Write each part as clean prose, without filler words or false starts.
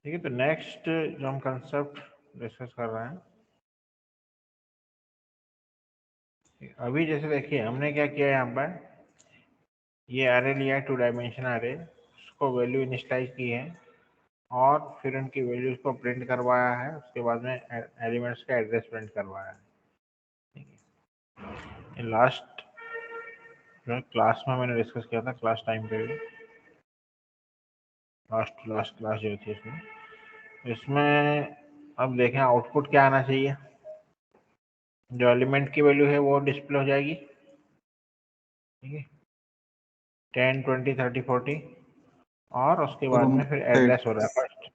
ठीक है, तो नेक्स्ट जो हम कंसेप्ट डिस्कस कर रहे हैं, अभी जैसे देखिए हमने क्या किया यहाँ पर, ये अरे लिया है 2 डायमेंशन अरे, उसको वैल्यू इनिशियलाइज की है और फिर उनकी वैल्यूज को प्रिंट करवाया है, उसके बाद में एलिमेंट्स का एड्रेस प्रिंट करवाया है। ठीक है, लास्ट जो क्लास में मैंने डिस्कस किया था, क्लास टाइम पे भी लास्ट क्लास जो थी इसमें अब देखें आउटपुट क्या आना चाहिए। जो एलिमेंट की वैल्यू है वो डिस्प्ले हो जाएगी, ठीक है, 10 20 30 40, और उसके बाद में फिर एड्रेस हो रहा है फर्स्ट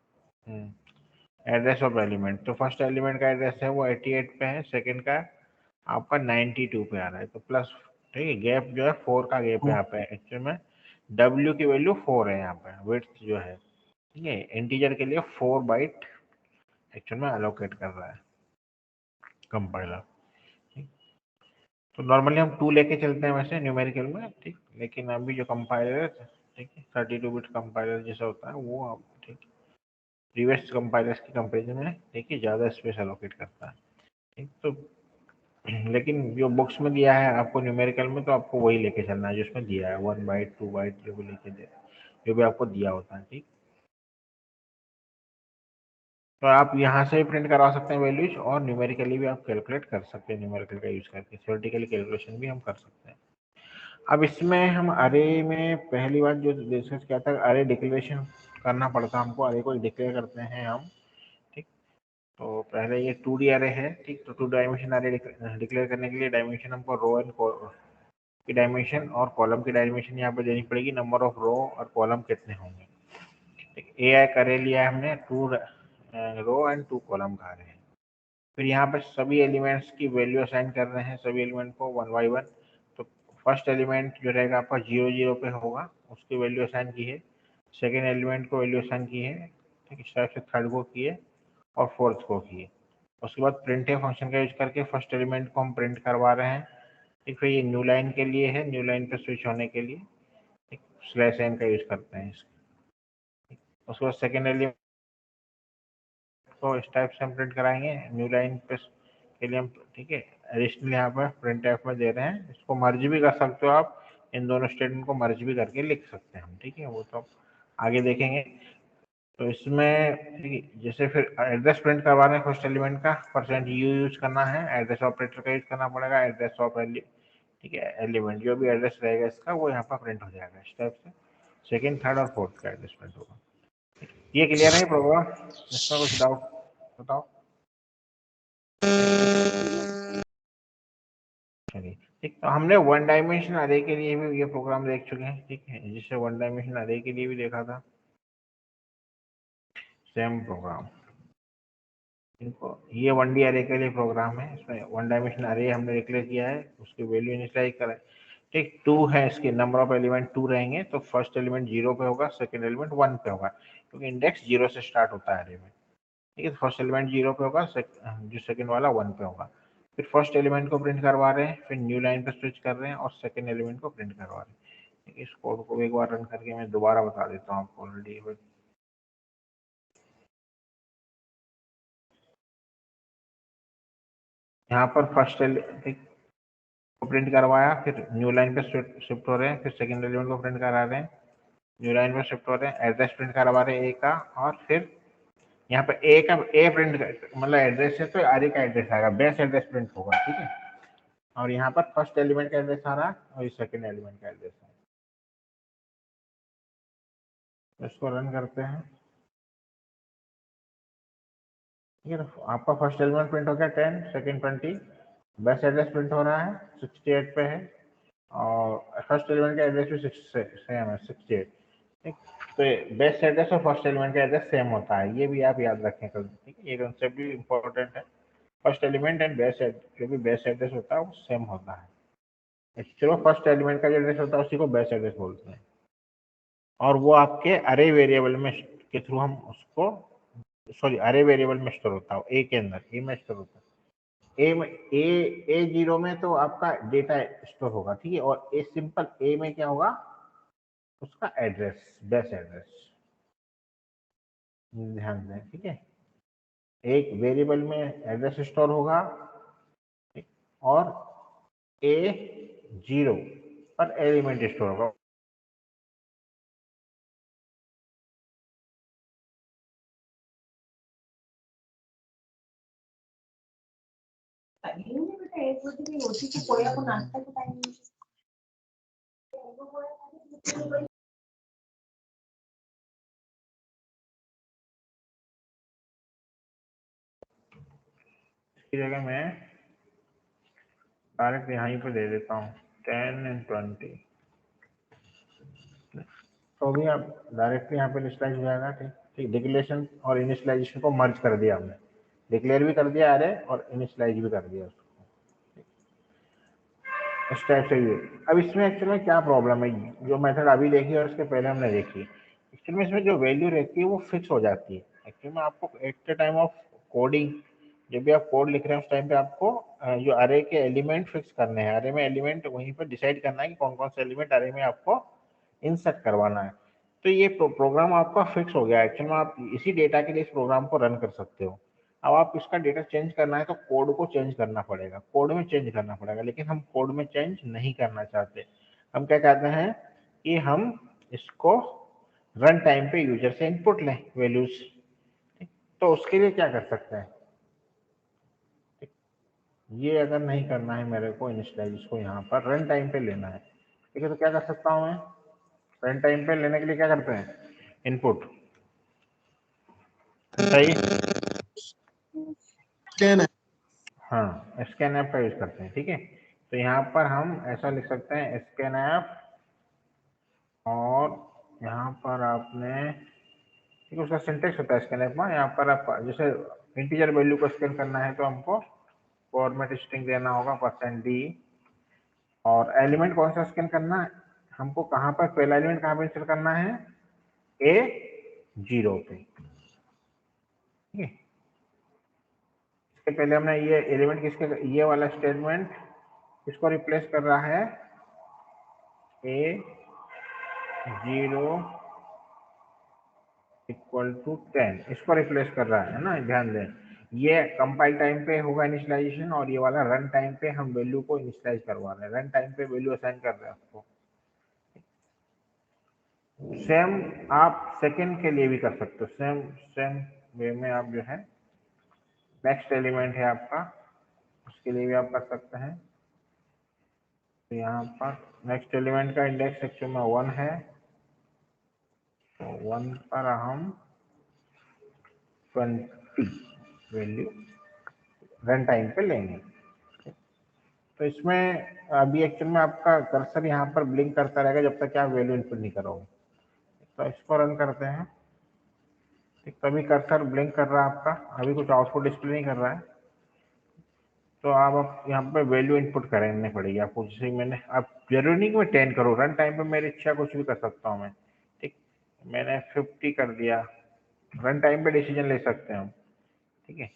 एड्रेस ऑफ एलिमेंट। तो फर्स्ट एलिमेंट का एड्रेस है वो 88 पे है, सेकंड का आपका 92 पे आ रहा है, तो प्लस, ठीक है, गैप जो है 4 का गैप है यहाँ पे। एक्चुअल में W की वैल्यू 4 है यहाँ पे, विड्थ जो है, ठीक है, इंटीजर के लिए 4 बाइट एक्चुअल में एलोकेट कर रहा है कंपाइलर। तो नॉर्मली हम 2 लेके चलते हैं वैसे न्यूमेरिकल में, ठीक, लेकिन अभी जो कंपाइलर है, ठीक है, 32 बिट कंपाइलर जैसा होता है वो आप, ठीक, प्रीवियस कंपाइलर्स की कंपेरिजन में देखिए ज़्यादा स्पेस एलोकेट करता है, ठीक। तो लेकिन जो बुक्स में दिया है आपको न्यूमेरिकल में, तो आपको वही लेके चलना है जो उसमें दिया है, 1 बाइट 2 बाइट जो भी लेके दे, जो भी आपको दिया होता है, ठीक। तो आप यहाँ से भी प्रिंट करवा सकते हैं वैल्यूज, और न्यूमेरिकली भी आप कैलकुलेट कर सकते हैं, न्यूमेरिकल का यूज करके थ्योरेटिकली कैलकुलेशन भी हम कर सकते हैं। अब इसमें हम अरे में पहली बार जो डिस्कस किया था, अरे डिक्लेरेशन करना पड़ता हमको, अरे को डिक्लेयर करते हैं हम, ठीक। तो पहले ये 2D अरे है, ठीक, तो 2 डायमेंशन अरे डिक्लेयर करने के लिए डायमेंशन हमको रो एंड की डायमेंशन और कॉलम की डायमेंशन यहाँ पे देनी पड़ेगी, नंबर ऑफ रो और कॉलम कितने होंगे, ठीक। ए करे लिया है हमने, 2 रो एंड 2 कॉलम का अरे है। फिर यहाँ पर सभी एलिमेंट्स की वैल्यू असाइन कर रहे हैं, सभी एलिमेंट को 1 बाई 1। तो फर्स्ट एलिमेंट जो रहेगा आपका 0 0 पे होगा, उसकी वैल्यू असाइन की है, सेकेंड एलिमेंट को वैल्यू असाइन की है, ठीक, इस टाइप से थर्ड को की है और फोर्थ को की है। उसके बाद प्रिंट फंक्शन का यूज करके फर्स्ट एलिमेंट को हम प्रिंट करवा रहे हैं, ठीक। फिर ये न्यू लाइन के लिए है, न्यू लाइन पे स्विच होने के लिए, ठीक, स्लैश एन का यूज करते हैं इसका। उसके बाद सेकेंड एलिमेंट को इस टाइप से हम प्रिंट कराएंगे न्यू लाइन पे के लिए हम, ठीक है, एडिशनल यहाँ पर प्रिंट एफ में दे रहे हैं, इसको मर्ज भी कर सकते हो आप, इन दोनों स्टेटमेंट को मर्ज भी करके लिख सकते हैं हम, ठीक है, वो तो आगे देखेंगे। तो इसमें जैसे फिर एड्रेस प्रिंट करवा रहे हैं फर्स्ट एलिमेंट का, परसेंट यू यूज करना है, एड्रेस ऑपरेटर का यूज करना पड़ेगा, एड्रेस ऑफ ठीक है, एलिमेंट जो भी एड्रेस रहेगा इसका वो यहाँ पर प्रिंट हो जाएगा इस टाइप से, सेकेंड थर्ड और फोर्थ का एड्रेस प्रिंट होगा। ये क्लियर है प्रोग्राम, इसमें कुछ डाउट बताओ। चलिए, ठीक, तो हमने 1 डायमेंशन अरे के लिए भी ये प्रोग्राम देख चुके हैं, ठीक है, जिससे 1 डायमेंशन अरे के लिए भी देखा था सेम प्रोग्राम। इनको ये 1D अरे के लिए प्रोग्राम है, इसमें 1 डायमेंशन अरे हमने डिक्लेयर किया है, उसकी वैल्यू इनिशियलाइज करा है, ठीक। 2 है इसके नंबर ऑफ एलिमेंट 2 रहेंगे, तो फर्स्ट एलिमेंट 0 पे होगा, सेकंड एलिमेंट 1 पे होगा, क्योंकि इंडेक्स 0 से स्टार्ट होता है अरे में, ठीक है। फर्स्ट एलिमेंट 0 पे होगा, जो सेकंड वाला 1 पे होगा। फिर फर्स्ट एलिमेंट को प्रिंट करवा रहे हैं, फिर न्यू लाइन पे स्विच कर रहे हैं और सेकंड एलिमेंट को प्रिंट करवा रहे हैं। इस कोड को एक बार रन करके मैं दोबारा बता देता हूँ आपको, ऑलरेडी यहाँ पर फर्स्ट एलिमेंट को प्रिंट करवाया, फिर न्यू लाइन पे शिफ्ट हो रहे हैं, फिर सेकंड एलिमेंट को प्रिंट करा रहे हैं, न्यू लाइन पे शिफ्ट हो रहे हैं, एड्रेस प्रिंट करवा रहे हैं ए का, और फिर यहाँ पे ए का ए प्रिंट मतलब एड्रेस है तो आर का एड्रेस आएगा, बेस एड्रेस प्रिंट होगा, ठीक है। और यहाँ पर फर्स्ट एलिमेंट का एड्रेस आ रहा है और सेकंड एलिमेंट का एड्रेस है। तो इसको रन करते हैं, ठीक है। तो आपका फर्स्ट एलिमेंट प्रिंट हो गया 10, सेकंड 20, बेस एड्रेस प्रिंट हो रहा है 68 पे है, और फर्स्ट एलिमेंट का एड्रेस भी सेम है 68, ठीक। तो बेस एड्रेस और फर्स्ट एलिमेंट का एड्रेस सेम होता है, ये भी आप याद रखें कल, ठीक है, ये कंसेप्ट भी इंपॉर्टेंट है। फर्स्ट एलिमेंट एंड बेस जो भी बेस एड्रेस होता है वो सेम होता है। चलो, फर्स्ट एलिमेंट का जो एड्रेस होता है उसी को बेस एड्रेस बोलते हैं, और वो आपके अरे वेरिएबल में के थ्रू हम उसको, सॉरी, अरे वेरिएबल में स्टोर होता है, ए के अंदर, ए में स्टोर होता है, ए में ए 0 में तो आपका डेटा स्टोर होगा, ठीक है, और ए सिंपल ए में क्या होगा, उसका एड्रेस, बेस एड्रेस, ध्यान दें, ठीक है। एक वेरिएबल में एड्रेस स्टोर होगा और A0 पर एलिमेंट स्टोर होगा। इसकी जगह मैं डायरेक्ट यहीं पे दे देता हूँ 10 and 20, तो भी आप डायरेक्टली यहाँ पे इनिशियलाइज हो जाएगा। ठीक ठीक, डिक्लेरेशन और इनिशियलाइजेशन को मर्ज कर दिया हमने, डिक्लेयर भी कर दिया अरे और इनिशियलाइज भी कर दिया उसको, इस टाइप से ये। अब इसमें एक्चुअल में क्या प्रॉब्लम है, जो मेथड अभी देखी और उसके पहले हमने देखी, एक्चुअल में इसमें जो वैल्यू रहती है वो फिक्स हो जाती है। एक्चुअल में आपको at the time of coding, जब भी आप कोड लिख रहे हैं उस टाइम पे आपको जो अरे के एलिमेंट फिक्स करने हैं, अरे में एलिमेंट वहीं पर डिसाइड करना है कि कौन कौन से एलिमेंट अरे में आपको इंसर्ट करवाना है। तो ये प्रोग्राम आपका फिक्स हो गया। एक्चुअल में आप इसी डेटा के लिए इस प्रोग्राम को रन कर सकते हो। अब आप इसका डेटा चेंज करना है तो कोड को चेंज करना पड़ेगा, कोड में चेंज करना पड़ेगा, लेकिन हम कोड में चेंज नहीं करना चाहते। हम क्या कहते हैं कि हम इसको रन टाइम पे यूजर से इनपुट लें वैल्यूज। तो उसके लिए क्या कर सकते हैं, ये अगर नहीं करना है मेरे को इनिशियलाइज को यहाँ पर रन टाइम पे लेना है, ठीक है, तो क्या कर सकता हूँ मैं, रन टाइम पे लेने के लिए क्या करते हैं, इनपुट सही, हाँ स्कैन ऐप का यूज करते हैं। ठीक है, तो यहाँ पर हम ऐसा लिख सकते हैं स्कैन ऐप, और यहाँ पर आपने, ठीक है, उसका सिंटेक्स होता है स्कैन ऐप में, यहाँ पर आप जैसे इंटीजर वैल्यू को स्कैन करना है तो हमको फॉर्मेट स्ट्रिंग देना होगा %d, और एलिमेंट कौन सा स्कैन करना है हमको, कहाँ पर पहला एलिमेंट कहाँ पे इंसर्ट करना है, A0 पे। ठीक है, इसके पहले हमने ये एलिमेंट किसके, ये वाला स्टेटमेंट इसको रिप्लेस कर रहा है A0 इक्वल टू 10, इसको रिप्लेस कर रहा है ना, ध्यान दें। ये कंपाइल टाइम पे होगा इनिशियलाइजेशन, और ये वाला रन टाइम पे हम वैल्यू को इनिशियलाइज करवा रहे हैं, रन टाइम पे वैल्यू असाइन कर रहे हैं आपको। सेम आप सेकंड के लिए भी कर सकते हो, सेम सेम वे में आप जो है नेक्स्ट एलिमेंट है आपका, उसके लिए भी आप कर सकते हैं। तो यहाँ पर नेक्स्ट एलिमेंट का इंडेक्स एक्चुअल में 1 है, तो 1 पर हम 20 वैल्यू रन टाइम पे लेंगे। तो इसमें अभी एक्चुअल में आपका कर्सर यहाँ पर ब्लिंक करता रहेगा जब तक आप वैल्यू इनपुट नहीं करोगे। तो इसको रन करते हैं, ठीक, तभी कर्सर ब्लिंक कर रहा है आपका, अभी कुछ आउटपुट डिस्प्ले नहीं कर रहा है। तो आप यहाँ पे वैल्यू इनपुट करनी पड़ेगी आपको, जैसे मैंने, आप जरूरी नहीं कि मैं 10 करूँ, रन टाइम पे मेरी इच्छा कुछ भी कर सकता हूँ मैं। ठीक, मैंने 50 कर दिया, रन टाइम पे डिसीजन ले सकते हैं हम। ठीक है,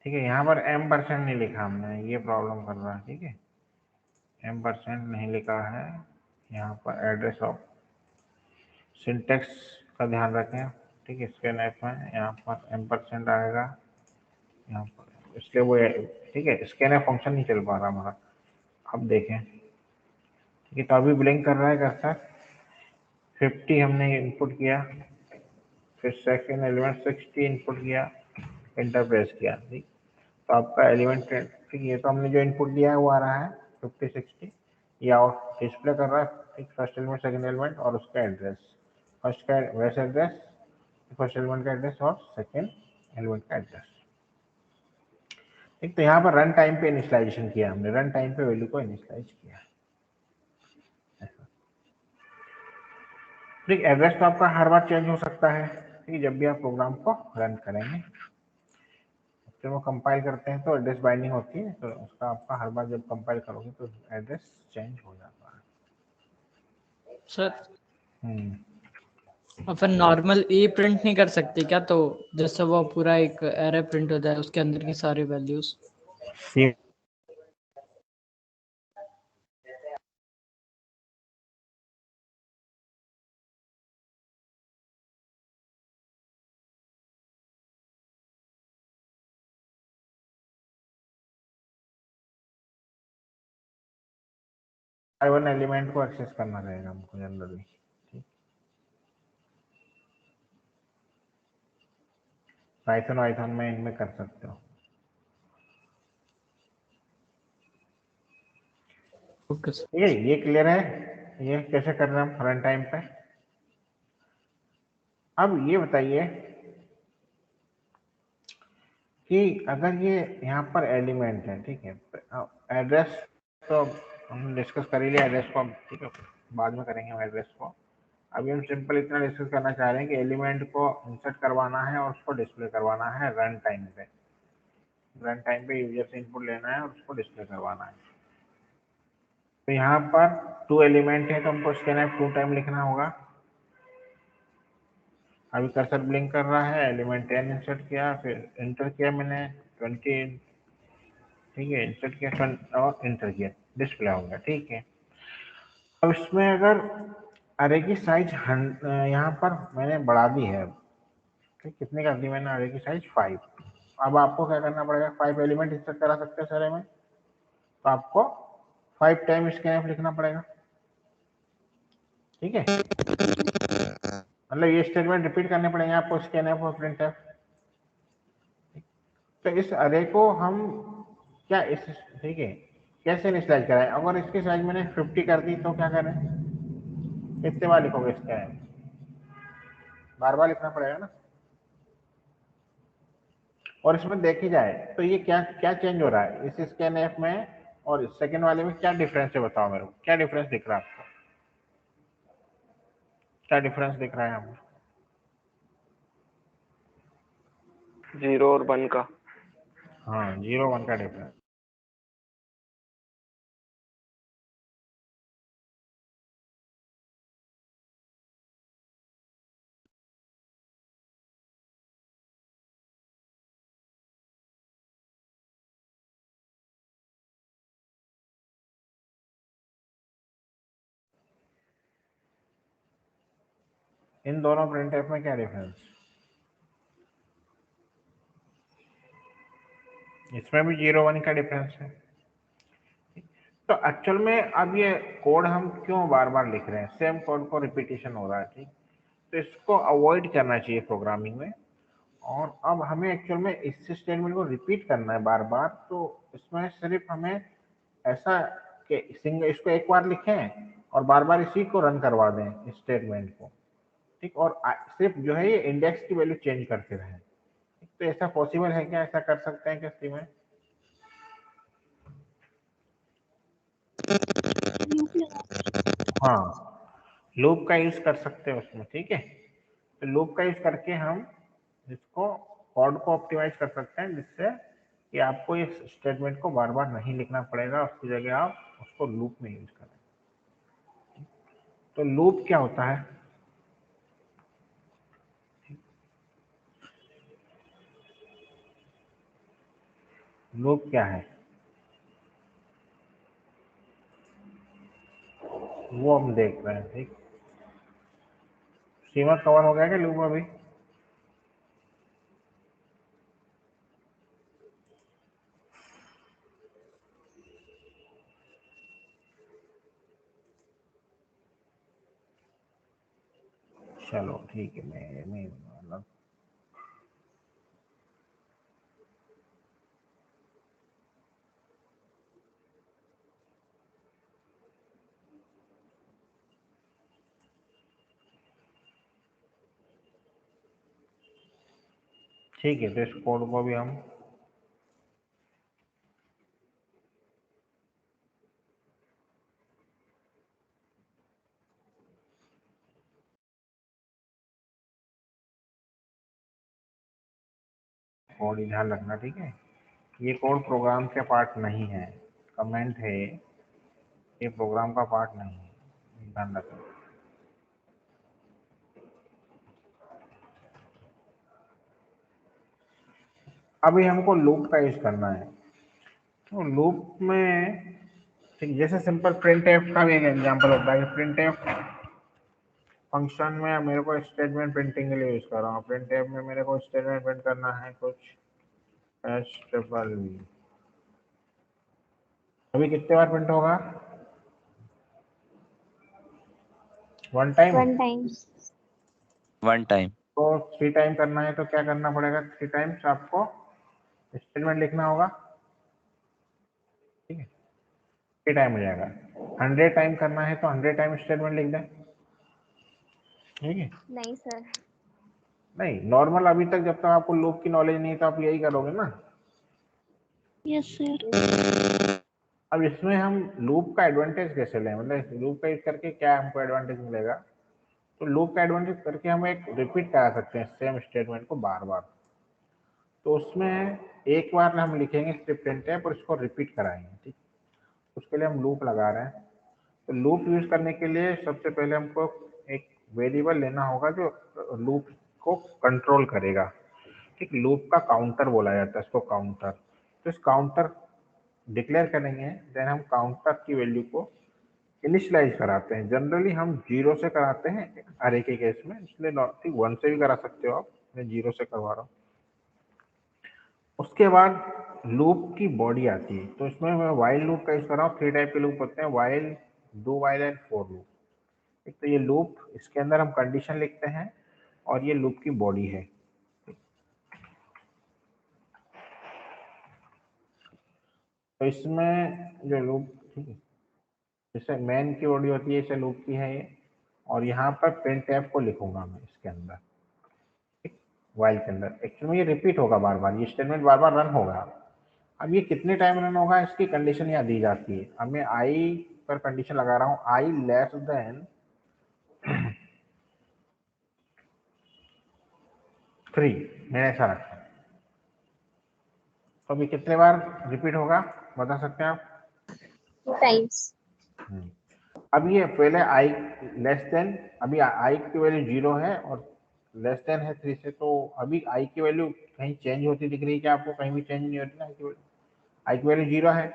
ठीक है, यहाँ पर M% नहीं लिखा हमने, ये प्रॉब्लम कर रहा है। ठीक है, M% नहीं लिखा है यहाँ पर, एड्रेस ऑफ, सिंटेक्स का ध्यान रखें। ठीक है, स्कैन ऐप में यहाँ पर M% आएगा यहाँ पर, इसलिए वो, ठीक है, स्कैन ऐप फंक्शन नहीं चल पा रहा हमारा। अब देखें, ठीक है, तो अभी ब्लिंक कर रहा है कर्सर, 50 हमने इनपुट किया, फिर सेकेंड एलिमेंट 60 इनपुट किया, इंटर प्रेस किया। ठीक, तो आपका एलिमेंट, ठीक है, तो हमने जो इनपुट दिया है वो आ रहा है 50 60, ये आउट डिस्प्ले कर रहा है। ठीक, फर्स्ट एलिमेंट, सेकेंड एलिमेंट और उसका एड्रेस, फर्स्ट का वैसे एड्रेस, फर्स्ट एलिमेंट का एड्रेस और सेकेंड एलिमेंट का एड्रेस। ठीक, तो यहाँ पर रन टाइम पे इनिशियलाइजेशन किया हमने, रन टाइम पे वैल्यू को इनिशियलाइज किया। ठीक, एड्रेस तो आपका हर बार चेंज हो सकता है, ठीक, जब भी आप प्रोग्राम को रन करेंगे। जब वो कंपाइल करते हैं तो एड्रेस बाइंडिंग होती है, तो उसका आपका हर बार जब कंपाइल करोगे तो एड्रेस चेंज हो जाता है सर। हम्म। अपन नॉर्मल ए प्रिंट नहीं कर सकते क्या? तो जैसे वो पूरा एक एरे प्रिंट हो जाए उसके अंदर की सारी वैल्यूज। वन एलिमेंट को एक्सेस करना रहेगा हमको जनरली। पाइथन वाइथन में इनमें कर सकते हो। Okay sir. ठीक है, ये क्लियर है, ये कैसे कर रहे हैं हम रन टाइम पे। अब ये बताइए कि अगर ये यहाँ पर एलिमेंट है, ठीक है, एड्रेस तो हम डिस्कस कर ही लिया एड्रेस को, ठीक है, बाद में करेंगे हम एड्रेस को। अभी हम सिंपल इतना डिस्कस करना चाह रहे हैं कि एलिमेंट को इंसर्ट करवाना है और उसको डिस्प्ले करवाना है रन टाइम पे। रन टाइम पे यूजर से इनपुट लेना है और उसको डिस्प्ले करवाना है। तो यहाँ पर 2 एलिमेंट है तो हमको स्कैनफ 2 टाइम लिखना होगा। अभी कर्सर ब्लिंक कर रहा है, एलिमेंट 10 इंसर्ट किया, फिर इंटर किया मैंने 20, ठीक है, इंसर्ट किया और इंटर किया, डिस्प्ले हो गया। ठीक है, अब इसमें अगर अरे की साइज यहाँ पर मैंने बढ़ा दी है, ठीक, कितने कर दी मैंने अरे की साइज 5। अब आपको क्या करना पड़ेगा, 5 एलिमेंट इंसर्ट करा सकते हैं सारे में, तो आपको 5 टाइम स्कैनफ लिखना पड़ेगा। ठीक है, मतलब ये स्टेटमेंट रिपीट करने पड़ेंगे आपको, स्कैनफ और प्रिंटफ। तो इस अरे को हम क्या इस, ठीक है, कैसे इनिशियलाइज कराएं। अगर इसकी साइज मैंने 50 कर दी तो क्या करें, कितने बार लिखोगे इसका, बार बार लिखना पड़ेगा ना। और इसमें देखी जाए तो ये क्या क्या चेंज हो रहा है इस स्कैनफ में और इस सेकंड वाले में, क्या डिफरेंस है बताओ मेरे को, क्या डिफरेंस दिख रहा है आपको, क्या डिफरेंस दिख रहा है हमको? 0 और 1 का। हाँ, 0 1 का डिफरेंस। इन दोनों प्रिंटफ में क्या डिफरेंस, इसमें भी 0 1 का डिफरेंस है। तो एक्चुअल में अब ये कोड हम क्यों बार बार लिख रहे हैं, सेम कोड को रिपीटेशन हो रहा है, ठीक, तो इसको अवॉइड करना चाहिए प्रोग्रामिंग में। और अब हमें एक्चुअल में इस स्टेटमेंट को रिपीट करना है बार बार, तो इसमें सिर्फ हमें ऐसा कि सिंगल इसको एक बार लिखें और बार बार इसी को रन करवा दें इस स्टेटमेंट को, ठीक, और सिर्फ जो है ये इंडेक्स की वैल्यू चेंज करते रहें। तो ऐसा पॉसिबल है क्या, ऐसा कर सकते हैं क्या सी में? हाँ, लूप का यूज कर सकते हैं उसमें, ठीक है। तो लूप का यूज करके हम इसको कोड को ऑप्टिमाइज कर सकते हैं, जिससे कि आपको इस स्टेटमेंट को बार बार नहीं लिखना पड़ेगा, उसकी जगह आप उसको लूप में यूज करें। तो लूप क्या होता है, लूप क्या है वो हम देख रहे हैं, ठीक। सीमा कवर हो गया क्या लूप अभी? चलो ठीक है, मैं मतलब ठीक है, तो इस कोड को भी हम कोड ध्यान रखना, ठीक है। ये कोड प्रोग्राम के पार्ट नहीं है, कमेंट है, ये प्रोग्राम का पार्ट नहीं है, ध्यान रखना। अभी हमको लूप का यूज करना है, तो लूप में ठीक जैसे सिंपल प्रिंट एफ का भी एक एग्जांपल होता है कि प्रिंट एफ फंक्शन में मेरे को स्टेटमेंट प्रिंटिंग के लिए यूज कर रहा हूँ। प्रिंट एफ में मेरे को स्टेटमेंट प्रिंट करना है कुछ HVV। अभी कितने बार प्रिंट होगा? One time. One time. तो 3 टाइम करना है तो क्या करना पड़ेगा? 3 टाइम्स आपको स्टेटमेंट लिखना होगा, ठीक है, 3 टाइम हो जाएगा। 100 टाइम करना है तो 100 टाइम स्टेटमेंट लिख दें, ठीक है। नहीं सर। नहीं, नॉर्मल अभी तक जब तक आपको लूप की नॉलेज नहीं है तो आप यही करोगे ना। Yes sir. अब इसमें हम लूप का एडवांटेज कैसे लें, मतलब लूप का यूज करके क्या हमको एडवांटेज मिलेगा? तो लूप का एडवांटेज करके हम एक रिपीट करा सकते हैं सेम स्टेटमेंट को बार बार। तो उसमें एक बार हम लिखेंगे सिर्फ प्रिंट है और इसको रिपीट कराएंगे, ठीक। उसके लिए हम लूप लगा रहे हैं। तो लूप यूज करने के लिए सबसे पहले हमको एक वेरिएबल लेना होगा जो लूप को कंट्रोल करेगा, ठीक। लूप का काउंटर बोला जाता है इसको, काउंटर। तो इस काउंटर डिक्लेयर करेंगे, देन हम काउंटर की वैल्यू को इनिशियलाइज कराते हैं। जनरली हम 0 से कराते हैं अरे के केस में, इसलिए 1 से भी करा सकते हो आप, मैं 0 से करवा रहा हूँ। उसके बाद लूप की बॉडी आती है, तो इसमें मैं वाइल लूप का यूज कर रहा हूँ। 3 टाइप के लूप होते हैं, while, do while and for loop. एक तो ये लूप, इसके अंदर हम कंडीशन लिखते हैं और ये लूप की बॉडी है। तो इसमें जो लूप, ठीक है, जैसे मेन की बॉडी होती है, इसे लूप की है ये, और यहाँ पर प्रिंट एफ को लिखूंगा मैं इसके अंदर, वाइल के अंदर। एक्चुअली में ये रिपीट होगा बार बार, ये स्टेटमेंट बार बार रन होगा। अब ये कितने टाइम रन होगा इसकी कंडीशन यहाँ दी जाती है। अब मैं आई पर कंडीशन लगा रहा हूँ, आई लेस देन 3, मैंने ऐसा रखा है। तो अभी कितने बार रिपीट होगा बता सकते हैं आप? 2 टाइम्स। अब ये पहले आई लेस देन, अभी आई की वैल्यू 0 है और लेस देन है 3 से, तो अभी आई की वैल्यू कहीं चेंज होती दिख रही है क्या आपको? कहीं भी चेंज नहीं होती ना। आई की वैल्यू 0 है,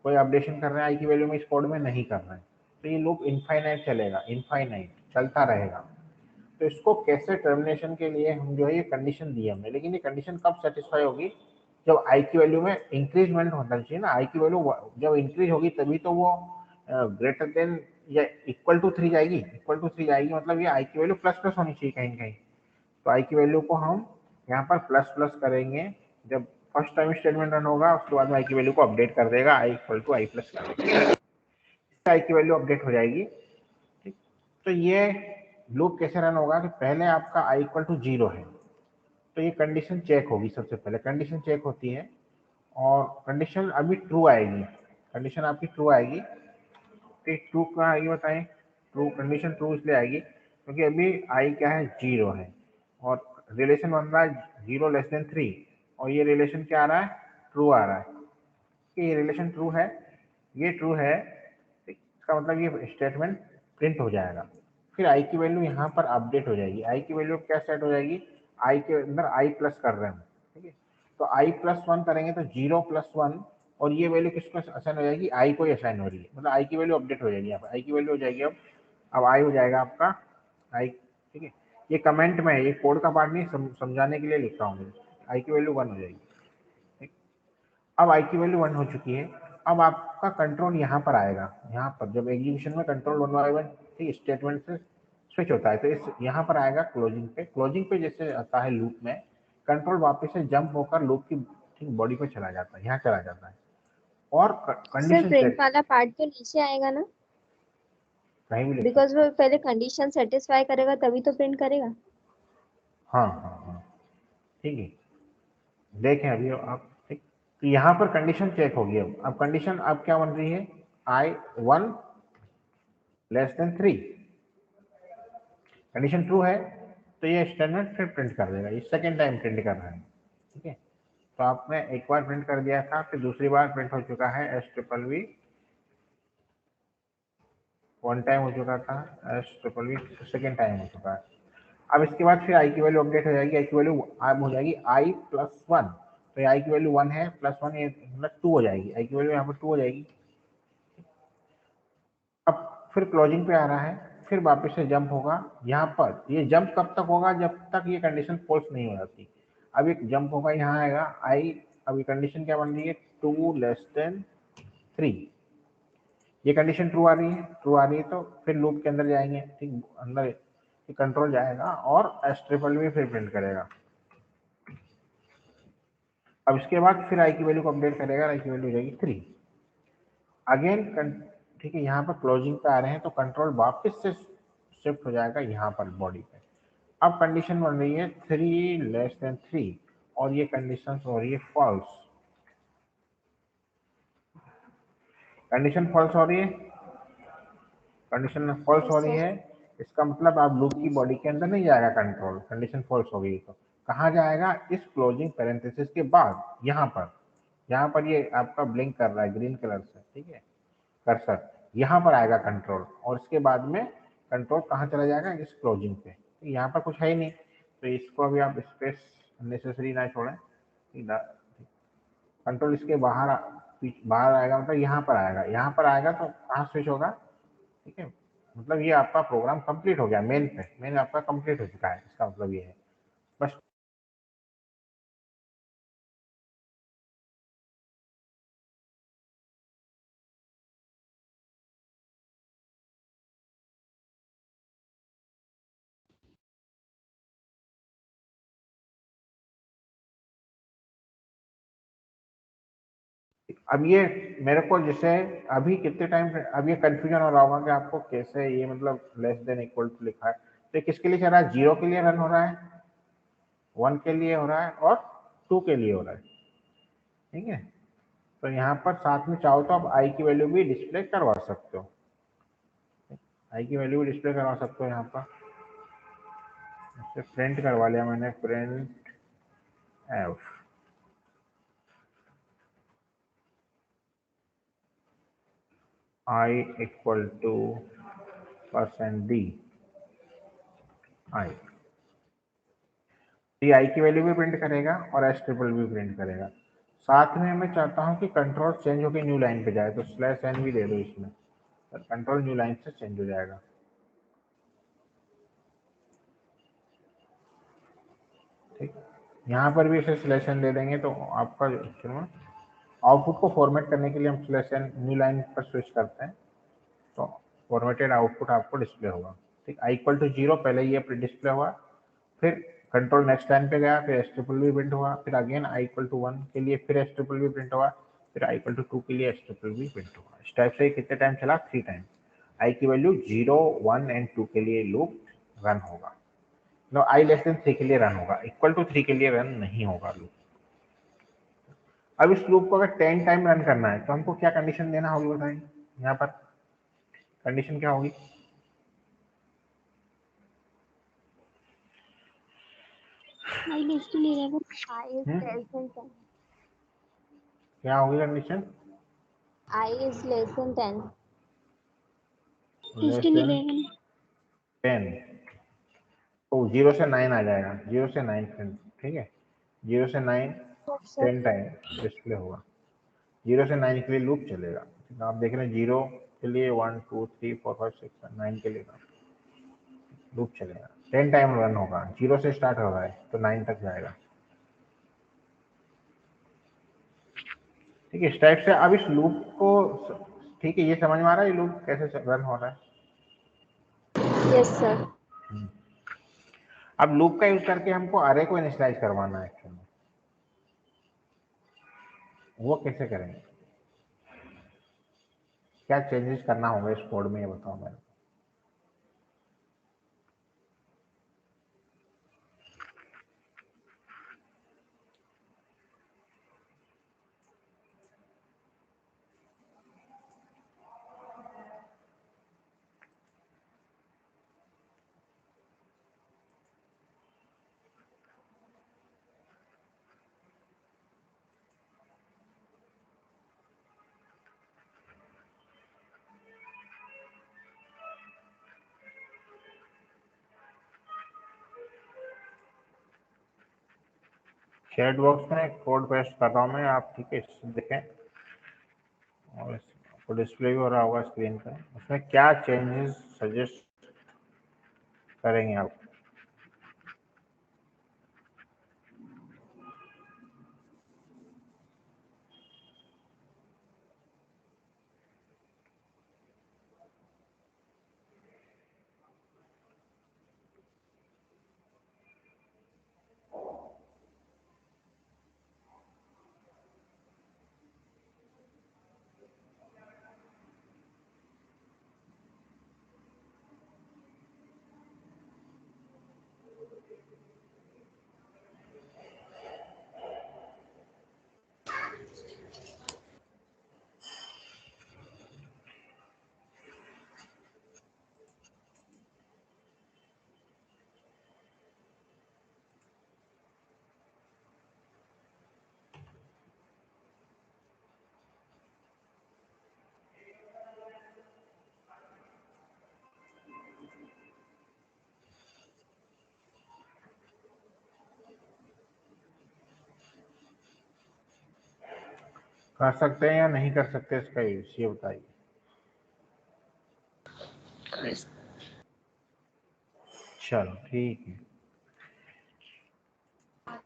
कोई अपडेशन कर रहे हैं आई की वैल्यू में, इस कोड में नहीं कर रहे हैं। तो ये लूप इनफाइनाइट चलेगा, इनफाइनाइट चलता रहेगा। तो इसको कैसे टर्मिनेशन के लिए हम जो है ये कंडीशन दी हमने, लेकिन ये कंडीशन कब सेटिस्फाई होगी? जब आई की वैल्यू में इंक्रीजमेंट होना चाहिए ना। आई की वैल्यू जब इंक्रीज होगी तभी तो वो ग्रेटर देन या इक्वल टू 3 जाएगी। इक्वल टू 3 जाएगी मतलब ये आई की वैल्यू प्लस प्लस होनी चाहिए कहीं कहीं। तो आई की वैल्यू को हम यहाँ पर प्लस प्लस करेंगे। जब फर्स्ट टाइम स्टेटमेंट रन होगा उसके बाद में आई की वैल्यू को अपडेट कर देगा, आई इक्वल टू आई प्लस करेगा, आई की वैल्यू अपडेट हो जाएगी, ठीक। तो ये लूप कैसे रन होगा कि पहले आपका आई इक्वल टू 0 है, तो ये कंडीशन चेक होगी। सबसे पहले कंडीशन चेक होती है और कंडीशन अभी ट्रू आएगी, कंडीशन आपकी ट्रू आएगी। तो ट्रू कहाँ आएगी बताएं? ट्रू, कंडीशन ट्रू इसलिए आएगी क्योंकि अभी आई क्या है? 0 है और रिलेशन बन रहा है 0 लेस देन 3, और ये रिलेशन क्या आ रहा है? ट्रू आ रहा है कि ये रिलेशन ट्रू है, ये ट्रू है, इसका मतलब ये स्टेटमेंट प्रिंट हो जाएगा। फिर आई की वैल्यू यहाँ पर अपडेट हो जाएगी। आई की वैल्यू क्या सेट हो जाएगी? आई के अंदर आई प्लस कर रहे हैं, ठीक है। तो आई प्लस 1 करेंगे तो 0 प्लस 1, और ये वैल्यू किसको असाइन हो जाएगी? आई को ही असाइन हो रही है, मतलब आई की वैल्यू अपडेट हो जाएगी। यहाँ पर आई की वैल्यू हो जाएगी अब आई हो जाएगा आपका आई, ठीक है। ये कमेंट में है, ये कोड का पार्ट नहीं, समझाने के लिए लिख रहा हूँ। आई की वैल्यू 1 हो जाएगी, ठीक। अब आई की वैल्यू 1 हो चुकी है। अब आपका कंट्रोल यहाँ पर आएगा, यहाँ पर जब एग्जीक्यूशन में कंट्रोल 1 बाय 1, ठीक, स्टेटमेंट से स्विच होता है, तो इस यहाँ पर आएगा क्लोजिंग पे। क्लोजिंग पे जैसे आता है लूप में, कंट्रोल वापस से जंप होकर लूप की ठीक बॉडी पे चला जाता है, यहाँ चला जाता है और सर कंडीशन प्रिंट चेक वाला पार्ट तो नीचे आएगा ना, कहीं भी लिख बिकॉज सकते वो पहले कंडीशन सेटिस्फाई करेगा तभी तो प्रिंट करेगा। हाँ हाँ हाँ, ठीक है। देखें अभी आप, ठीक, तो यहाँ पर कंडीशन चेक होगी। अब कंडीशन अब क्या बन रही है? आई 1 लेस देन 3, कंडीशन ट्रू है तो ये स्टेटमेंट फिर प्रिंट कर देगा। ये सेकेंड टाइम प्रिंट कर रहा है, ठीक है। तो आपने एक बार प्रिंट कर दिया था, फिर दूसरी बार प्रिंट हो चुका है S triple V, one time हो चुका था, S triple V second time हो चुका है। अब इसके बाद फिर आई की वैल्यू अपडेट हो जाएगी, आई की वैल्यू अब हो जाएगी आई प्लस वन, तो आई की वैल्यू वन है, प्लस वन ये मतलब टू हो जाएगी, आई की वैल्यू यहाँ पर टू हो जाएगी। अब फिर क्लोजिंग पे आ रहा है, फिर वापस से जंप होगा यहाँ पर। ये जंप कब तक होगा, जब तक ये कंडीशन फॉल्स नहीं हो जाती। अब एक जंप होगा, यहाँ आएगा आई, अब ये कंडीशन क्या बन रही है, टू लेस देन थ्री, ये कंडीशन ट्रू आ रही है, ट्रू आ रही है तो फिर लूप के अंदर जाएंगे, ठीक, अंदर कंट्रोल जाएगा और एस ट्रिपल भी फिर प्रिंट करेगा। अब इसके बाद फिर आई की वैल्यू को अपडेट करेगा, आई की वैल्यू हो जाएगी थ्री अगेन, ठीक है। यहाँ पर क्लोजिंग पे आ रहे हैं तो कंट्रोल वापस से शिफ्ट हो जाएगा यहाँ पर बॉडी पे। अब कंडीशन बन रही है थ्री लेस देन थ्री और ये कंडीशन हो रही है फॉल्स, कंडीशन फॉल्स हो रही है, कंडीशन फॉल्स हो यस रही सर। है। इसका मतलब आप लूप की बॉडी के अंदर नहीं जाएगा कंट्रोल, कंडीशन फॉल्स हो गई तो कहाँ जाएगा, इस क्लोजिंग पैरेंथेसिस के बाद यहाँ पर, यहाँ पर ये आपका ब्लिंक कर रहा है ग्रीन कलर से, ठीक है, कर्सर यहाँ पर आएगा कंट्रोल, और इसके बाद में कंट्रोल कहाँ चला जाएगा, इस क्लोजिंग पे। तो यहाँ पर कुछ है ही नहीं, तो इसको अभी आप स्पेस अननेसेसरी ना छोड़ें, कंट्रोल इसके बाहर बाहर आएगा, मतलब यहाँ पर आएगा, यहाँ पर आएगा तो कहाँ स्विच होगा, ठीक है। मतलब ये आपका प्रोग्राम कंप्लीट हो गया, मेन पे, मेन आपका कंप्लीट हो चुका है, इसका मतलब ये है बस। अब ये मेरे को जैसे अभी कितने टाइम, अब ये कंफ्यूजन हो रहा होगा कि आपको कैसे ये मतलब लेस देन इक्वल टू लिखा है, तो ये किसके लिए चल रहा है, जीरो के लिए रन हो रहा है, वन के लिए हो रहा है और टू के लिए हो रहा है, ठीक है। तो यहाँ पर साथ में चाहो तो आप आई की वैल्यू भी डिस्प्ले करवा सकते हो, आई की वैल्यू भी डिस्प्ले करवा सकते हो यहाँ पर। जैसे प्रिंट करवा लिया मैंने, print F I equal to %d I, ये आई की वैल्यू भी प्रिंट करेगा और एस ट्रिपल भी प्रिंट करेगा। साथ में मैं चाहता हूँ कि कंट्रोल चेंज होकर न्यू लाइन पे जाए, तो स्लैश एन भी दे दो इसमें, कंट्रोल न्यू लाइन से चेंज हो जाएगा, ठीक। यहाँ पर भी इसे स्लैश एन दे देंगे तो आपका आउटपुट को फॉर्मेट करने के लिए हम स्लैश एन न्यू लाइन पर स्विच करते हैं, तो फॉर्मेटेड आउटपुट आपको डिस्प्ले होगा, ठीक। आई इक्वल टू जीरो पहले ये डिस्प्ले हुआ, फिर कंट्रोल नेक्स्ट लाइन पे गया, फिर एस ट्रिपल भी प्रिंट हुआ, फिर again I equal to one के लिए फिर एस ट्रिपल भी प्रिंट हुआ, फिर आई इक्वल टू टू के लिए एस ट्रिपल भी प्रिंट हुआ। इस टाइप से कितने टाइम चला, थ्री टाइम। आई की value zero one and two के लिए लूप रन होगा, no I less than three के लिए रन होगा, इक्वल टू थ्री के लिए रन नहीं होगा लूप। अब इस लूप को अगर 10 टाइम रन करना है तो हमको क्या कंडीशन देना होगी बताइए, यहाँ पर कंडीशन क्या होगी, I less than 11. I is less than 10. क्या होगी condition, I is less than 10. Less than 10, तो जीरो से नाइन आ जाएगा, जीरो से नाइन, ठीक है, जीरो से nine Yes, sir. 10 time display होगा, जीरो से नाइन के लिए लूप चलेगा, ठीक है। आप देख रहे हैं जीरो के लिए 1 2 3 4 5 6 9 के लिए लूप चलेगा, 10 टाइम रन होगा, जीरो से स्टार्ट हो रहा है तो 9 तक जाएगा, ठीक है। इस टाइप से अब इस लूप को, ठीक है, ये समझ में आ रहा है ये लूप कैसे रन हो रहा है। Yes, sir. अब लूप का यूज करके हमको अरे को इनिशियलाइज करवाना है एक्चुअली, वो कैसे करेंगे, क्या चेंजेस करना होगा इस कोड में, ये बताओ मेरे को। चैट बॉक्स में कोड पेस्ट कर रहा हूँ मैं, आप ठीक है इससे देखें, और आपको डिस्प्ले भी हो रहा होगा स्क्रीन पे। उसमें क्या चेंजेस सजेस्ट करेंगे आप? कर सकते हैं या नहीं कर सकते इसका यूज, ये बताइए। चलो ठीक है,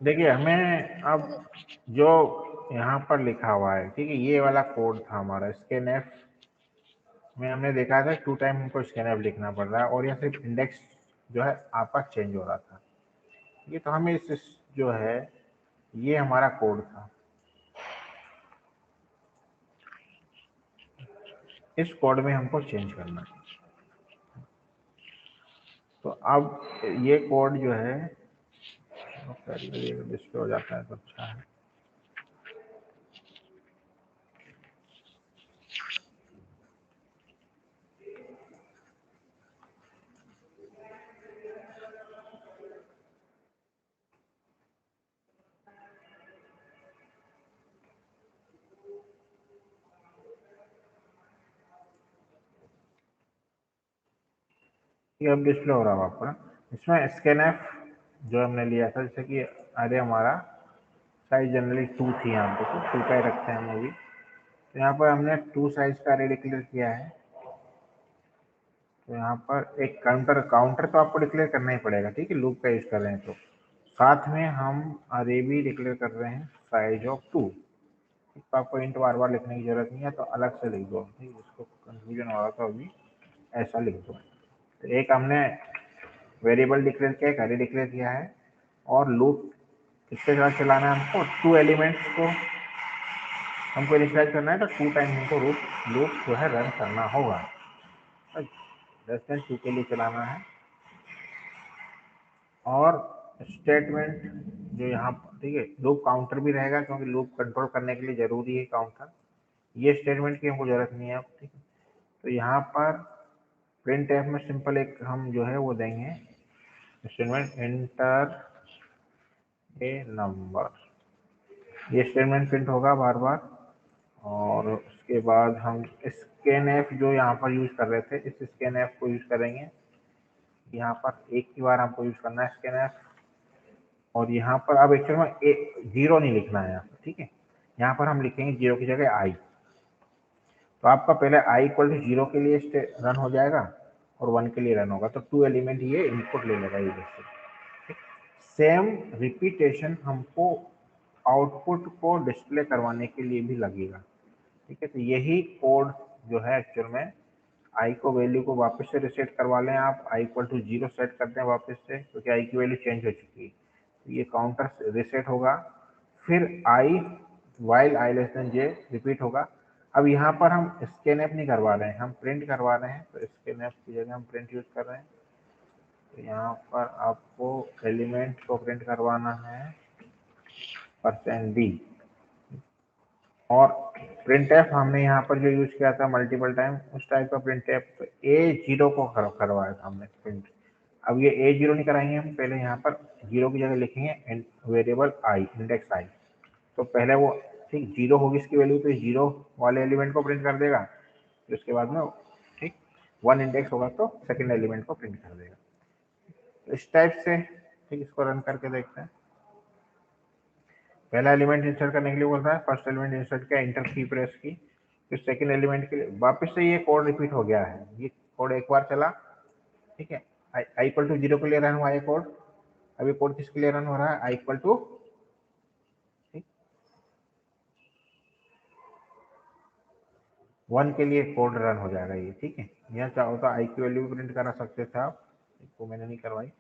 देखिए हमें अब जो यहाँ पर लिखा हुआ है, ठीक है, ये वाला कोड था हमारा स्कैनएफ में, हमने देखा था 2 टाइम हमको स्कैनएफ लिखना पड़ रहा है, और यहाँ सिर्फ इंडेक्स जो है आपका चेंज हो रहा था। ये तो हमें इस जो है ये हमारा कोड था, इस कोड में हमको चेंज करना है। तो अब ये कोड जो है डिस्प्ले हो जाता है तो अच्छा है। ये अब डिस्प्ले हो रहा होगा आपको ना। इसमें स्कैनएफ जो हमने लिया था, जैसे कि अरे हमारा साइज जनरली 2 थी, यहाँ पे तो 2 का ही रखते हैं हम भी, तो यहाँ पर हमने 2 साइज का अरे डिक्लेयर किया है। तो यहाँ पर एक काउंटर तो आपको डिक्लेयर करना ही पड़ेगा, ठीक है, लूप का यूज कर रहे हैं तो। साथ में हम अरे भी डिक्लेयर कर रहे हैं साइज ऑफ 2। तो आपको इंट बार बार लिखने की जरूरत नहीं है, तो अलग से लिख दो, ठीक है, उसको कंफ्यूजन हो रहा था अभी, ऐसा लिख दो। तो एक हमने वेरिएबल डिक्लेयर किया, एक अरे डिक्लेयर किया है, और लूप किसके साथ चलाना है हमको, 2 एलिमेंट्स को हमको इनिशियलाइज करना है, तो 2 टाइम हमको लूप जो है रन करना होगा। रेस्टेंट 2 के लिए चलाना है, और स्टेटमेंट जो यहाँ, ठीक है, लूप काउंटर भी रहेगा, क्योंकि लूप कंट्रोल करने के लिए जरूरी है काउंटर। ये स्टेटमेंट की हमको जरूरत नहीं है, ठीक है। तो यहाँ पर प्रिंट एफ में सिंपल एक हम जो है वो देंगे स्टेटमेंट एंटर ए नंबर, ये स्टेटमेंट प्रिंट होगा बार बार। और उसके बाद हम स्कैनएफ जो यहाँ पर यूज कर रहे थे, इस स्कैनएफ को यूज करेंगे। यहाँ पर एक ही बार हमको यूज करना है स्कैनएफ, और यहाँ पर अब एक्चुअल में 0 नहीं लिखना है यहाँ पर, ठीक है, यहाँ पर हम लिखेंगे 0 की जगह आई। तो आपका पहले आई इक्वल टू 0 के लिए रन हो जाएगा और 1 के लिए रन होगा, तो 2 एलिमेंट ये इनपुट ले लेगा यूजर से। सेम रिपीटेशन हमको आउटपुट को डिस्प्ले करवाने के लिए भी लगेगा, ठीक है। तो यही कोड जो है एक्चुअल में आई को वैल्यू को वापस से रिसेट करवा लें आप, आई इक्वल टू 0 सेट कर दें वापस से, क्योंकि आई की वैल्यू चेंज हो चुकी है। तो ये काउंटर रिसेट होगा, फिर I while I less than J repeat होगा। अब यहाँ पर हम स्कैनएफ नहीं करवा रहे हैं, हम प्रिंट करवा रहे हैं, तो स्कैनएफ की जगह हम प्रिंट यूज कर रहे हैं। तो यहाँ पर आपको एलिमेंट को प्रिंट करवाना है %d, और प्रिंट एफ हमने यहाँ पर जो यूज किया था मल्टीपल टाइम, उस टाइप का प्रिंट एफ, तो A0 को करवाया था हमने प्रिंट। अब ये A0 नहीं कराएंगे हम, पहले यहाँ पर 0 की जगह लिखेंगे वेरिएबल आई, इंडेक्स आई। तो पहले वो, ठीक, 0 होगी इसकी वैल्यू, तो 0 वाले एलिमेंट को प्रिंट कर देगा, फिर उसके बाद में, ठीक, 1 इंडेक्स होगा तो सेकेंड एलिमेंट को प्रिंट कर देगा। तो इस टाइप से, ठीक, इसको रन करके देखते हैं। पहला एलिमेंट इंसर्ट करने के लिए बोल रहा है, फर्स्ट एलिमेंट इंसर्ट किया, इंटर की प्रेस की, फिर सेकंड एलिमेंट के लिए वापस से ये कोड रिपीट हो गया है। ये कोड एक बार चला, ठीक है, आई इक्वल टू 0 के लिए रन हुआ ये कोड। अभी कोड किसके लिए रन हो रहा है, आई इक्वल टू 1 के लिए कोड रन हो जाएगा ये, ठीक है। यहाँ चाहो तो आई की वैल्यू प्रिंट करा सकते थे आप, इसको मैंने नहीं करवाई,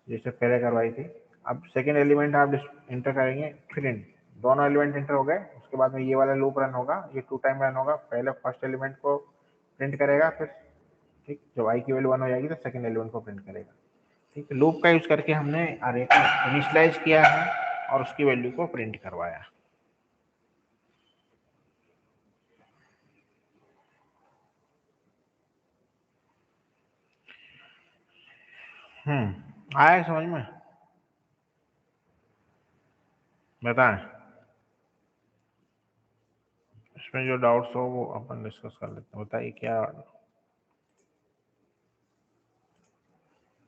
जैसे पहले करवाई थी। अब सेकेंड एलिमेंट आप इंटर करेंगे, प्रिंट, दोनों एलिमेंट इंटर हो गए, उसके बाद में ये वाला लूप रन होगा, ये 2 टाइम रन होगा। पहले फर्स्ट एलिमेंट को प्रिंट करेगा, फिर ठीक, जब आई की वैल्यू 1 हो जाएगी तो सेकेंड एलिमेंट को प्रिंट करेगा, ठीक है। लूप का यूज करके हमने अरे को इनिशियलाइज किया है और उसकी वैल्यू को प्रिंट करवाया। आया समझ में? बताएं, इसमें जो डाउट्स हो वो अपन डिस्कस कर लेते हैं। बताइए क्या